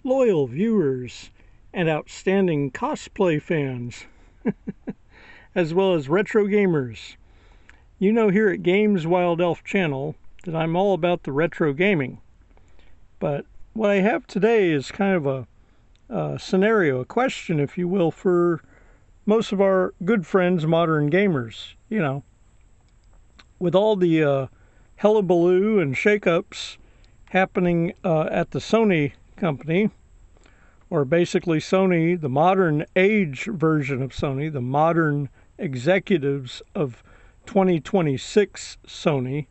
loyal viewers, and outstanding cosplay fans, as well as retro gamers. You know here at Games Wild Elf channel that I'm all about the retro gaming. But what I have today is kind of a scenario, a question, if you will, for most of our good friends, modern gamers. You know, with all the hullabaloo and shakeups happening at the Sony company, or basically Sony, the modern age version of Sony, the modern executives of 2026 Sony,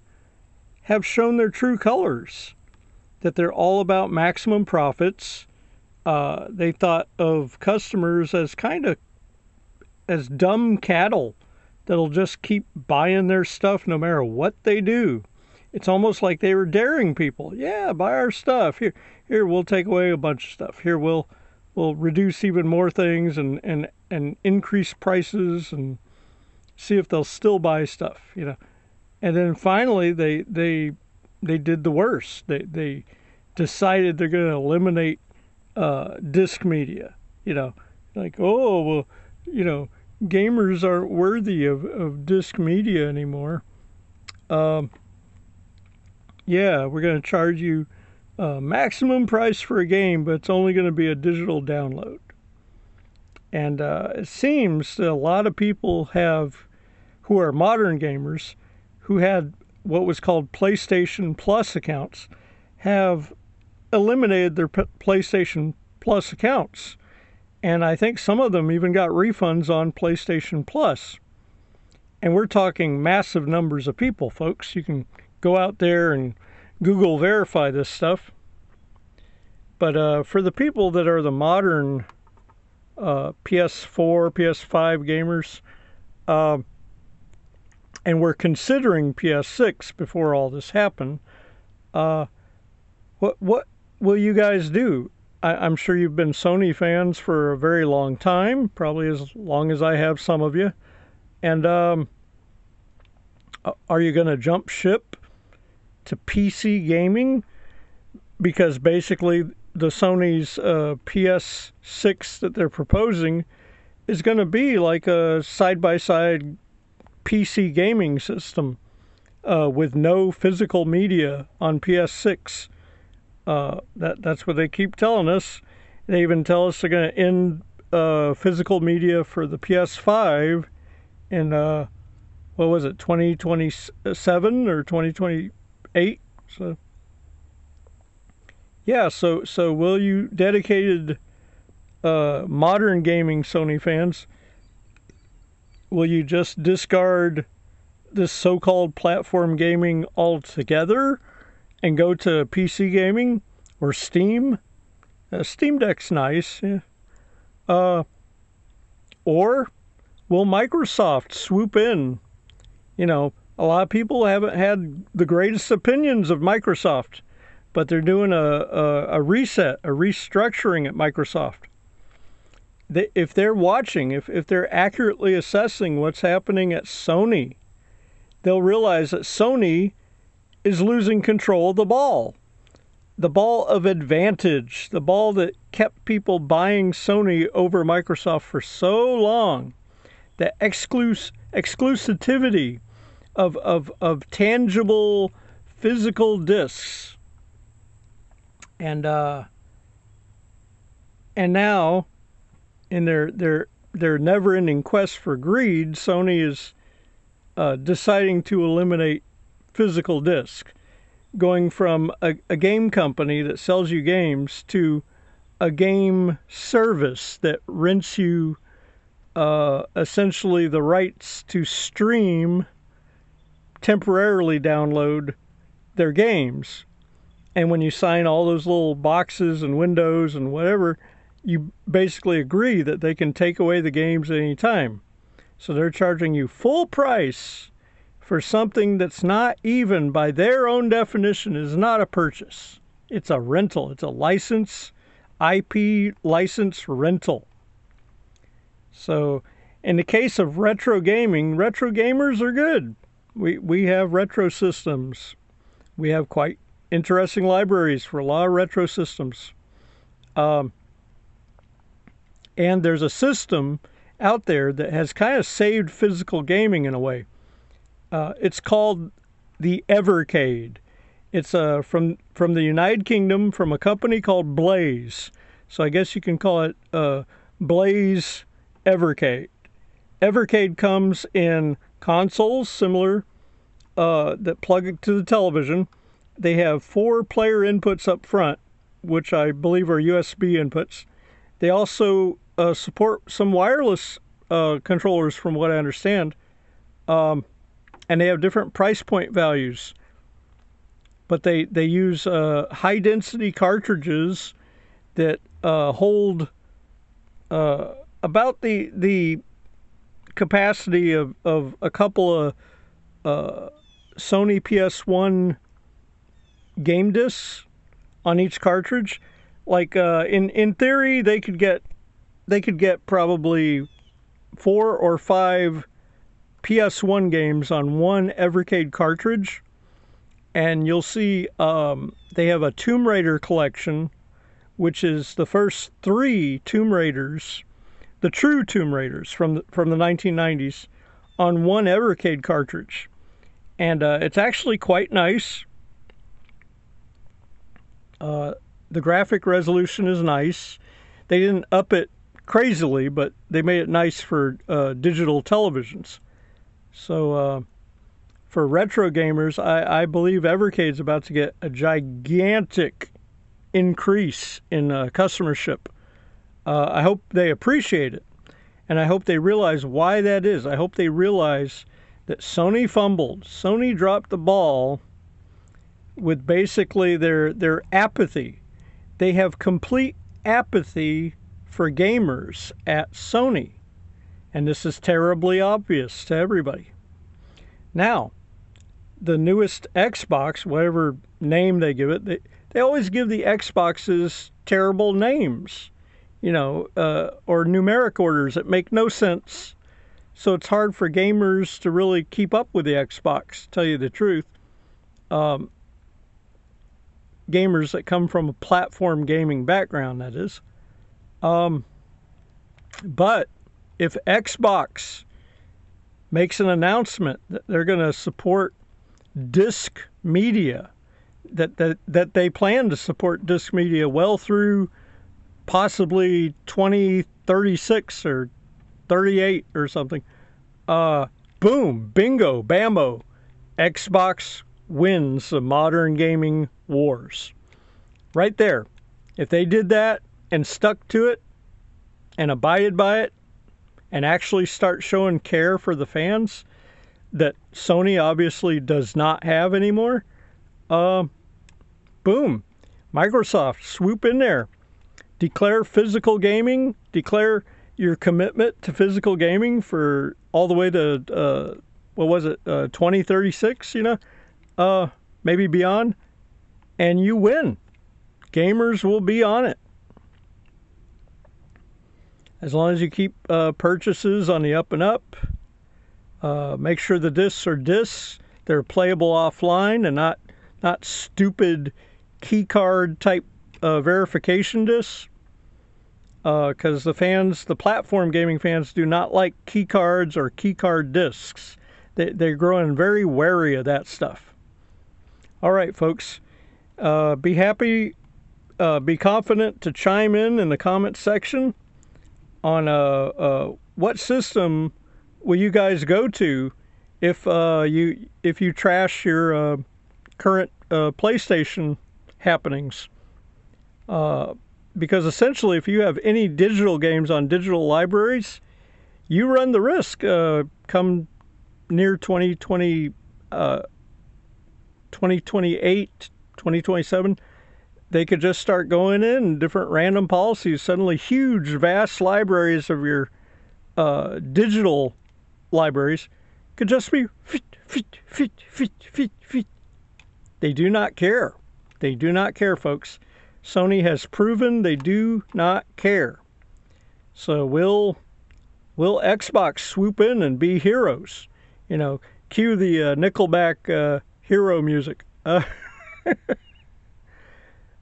have shown their true colors, that they're all about maximum profits. They thought of customers as kind of as dumb cattle that'll just keep buying their stuff no matter what they do. It's almost like they were daring people. Yeah, buy our stuff. Here, we'll take away a bunch of stuff. Here, we'll reduce even more things and increase prices and see if they'll still buy stuff, you know. And then finally, they did the worst. They decided they're going to eliminate disc media. You know, like, oh, well, you know, gamers aren't worthy of disc media anymore. Yeah, we're going to charge you maximum price for a game, but it's only going to be a digital download. And it seems that a lot of people who are modern gamers, who had what was called PlayStation Plus accounts, have eliminated their PlayStation Plus accounts. And I think some of them even got refunds on PlayStation Plus. And we're talking massive numbers of people, folks. You can go out there and Google verify this stuff. But for the people that are the modern PS4, PS5 gamers, and we're considering PS6 before all this happened, what will you guys do? I'm sure you've been Sony fans for a very long time, probably as long as I have, some of you. And are you going to jump ship to PC gaming? Because basically the Sony's PS6 that they're proposing is going to be like a side-by-side PC gaming system with no physical media on PS6. That's what they keep telling us. They even tell us they're going to end physical media for the PS5 in, what was it, 2027 or 2028? So, yeah, so will you, dedicated modern gaming Sony fans, will you just discard this so-called platform gaming altogether and go to PC gaming or Steam? Steam Deck's nice. Yeah. Or will Microsoft swoop in? You know, a lot of people haven't had the greatest opinions of Microsoft, but they're doing a reset, a restructuring at Microsoft. If they're watching, if they're accurately assessing what's happening at Sony, they'll realize that Sony is losing control of the ball of advantage, the ball that kept people buying Sony over Microsoft for so long, the exclusivity of tangible physical discs. And now, in their never-ending quest for greed, Sony is deciding to eliminate physical disc, going from a game company that sells you games to a game service that rents you essentially the rights to stream, temporarily download their games. And when you sign all those little boxes and windows and whatever, you basically agree that they can take away the games at any time. So they're charging you full price for something that's not even, by their own definition, is not a purchase. It's a rental. It's a license, IP license rental. So in the case of retro gaming, retro gamers are good. We have retro systems. We have quite interesting libraries for a lot of retro systems. Um, and there's a system out there that has kind of saved physical gaming in a way. It's called the Evercade. It's from the United Kingdom, from a company called Blaze. So I guess you can call it Blaze Evercade. Evercade comes in consoles similar that plug to the television. They have 4 player inputs up front, which I believe are USB inputs. They also support some wireless controllers, from what I understand. And they have different price point values. But they use high-density cartridges that hold about the capacity of a couple of Sony PS1 game discs on each cartridge. Like in theory, they could get probably 4 or 5 PS1 games on one Evercade cartridge. And you'll see they have a Tomb Raider collection, which is the first 3 Tomb Raiders, the true Tomb Raiders from the 1990s, on one Evercade cartridge. And it's actually quite nice. The graphic resolution is nice. They didn't up it crazily, but they made it nice for digital televisions. So for retro gamers, I believe Evercade's about to get a gigantic increase in customership. I hope they appreciate it, and I hope they realize why that is. I hope they realize that Sony fumbled. Sony dropped the ball with basically their apathy. They have complete apathy for gamers at Sony, and this is terribly obvious to everybody. Now, the newest Xbox, whatever name they give it, they always give the Xboxes terrible names, or numeric orders that make no sense. So it's hard for gamers to really keep up with the Xbox, to tell you the truth. Gamers that come from a platform gaming background, that is. But if Xbox makes an announcement that they're going to support disc media, that they plan to support disc media well through possibly 2036 or 38 or something, boom, bingo, bambo, Xbox wins the modern gaming wars. Right there. If they did that and stuck to it and abided by it and actually start showing care for the fans that Sony obviously does not have anymore, boom, Microsoft, swoop in there. Declare physical gaming, declare your commitment to physical gaming for all the way to, 2036, maybe beyond, and you win. Gamers will be on it. As long as you keep purchases on the up and up, make sure the discs are discs. They're playable offline and not stupid keycard type verification discs. Because the platform gaming fans do not like keycards or keycard discs. They're growing very wary of that stuff. All right, folks. Be happy, be confident to chime in the comment section on what system will you guys go to if you trash your current PlayStation happenings. Because essentially, if you have any digital games on digital libraries, you run the risk come near 2028, 2027, they could just start going in different random policies. Suddenly, huge, vast libraries of your digital libraries could just be fit. They do not care. They do not care, folks. Sony has proven they do not care. So will Xbox swoop in and be heroes? Cue the Nickelback hero music that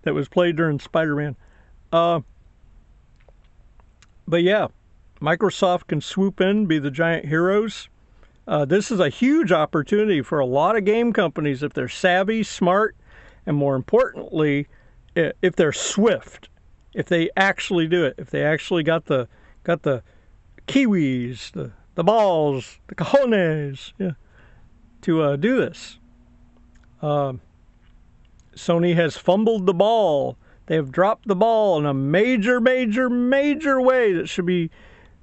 was played during Spider-Man. But yeah, Microsoft can swoop in, be the giant heroes. This is a huge opportunity for a lot of game companies if they're savvy, smart, and more importantly, if they're swift. If they actually do it, if they actually got the kiwis, the balls, the cojones, yeah, to do this. Sony has fumbled the ball. They have dropped the ball in a major way that should be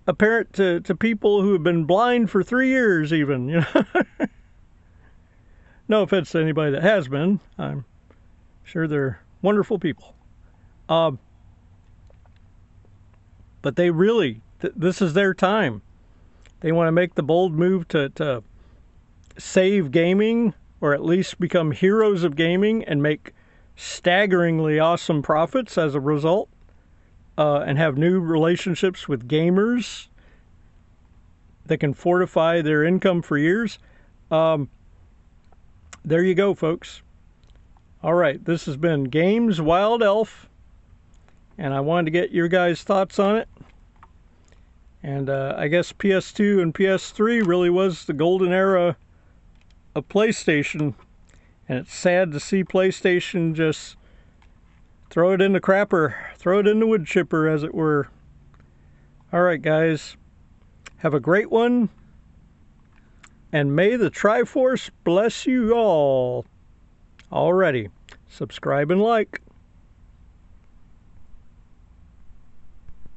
apparent to people who have been blind for 3 years even. You know? No offense to anybody that has been. I'm sure they're wonderful people. But they really, this is their time. They want to make the bold move to save gaming, or at least become heroes of gaming and make staggeringly awesome profits as a result, and have new relationships with gamers that can fortify their income for years. There you go, folks. All right, this has been Games Wild Elf, and I wanted to get your guys' thoughts on it. And I guess PS2 and PS3 really was the golden era of PlayStation, and it's sad to see PlayStation just throw it in the crapper, throw it in the wood chipper, as it were. All right, guys, have a great one, and may the Triforce bless you all. Alrighty, subscribe and like.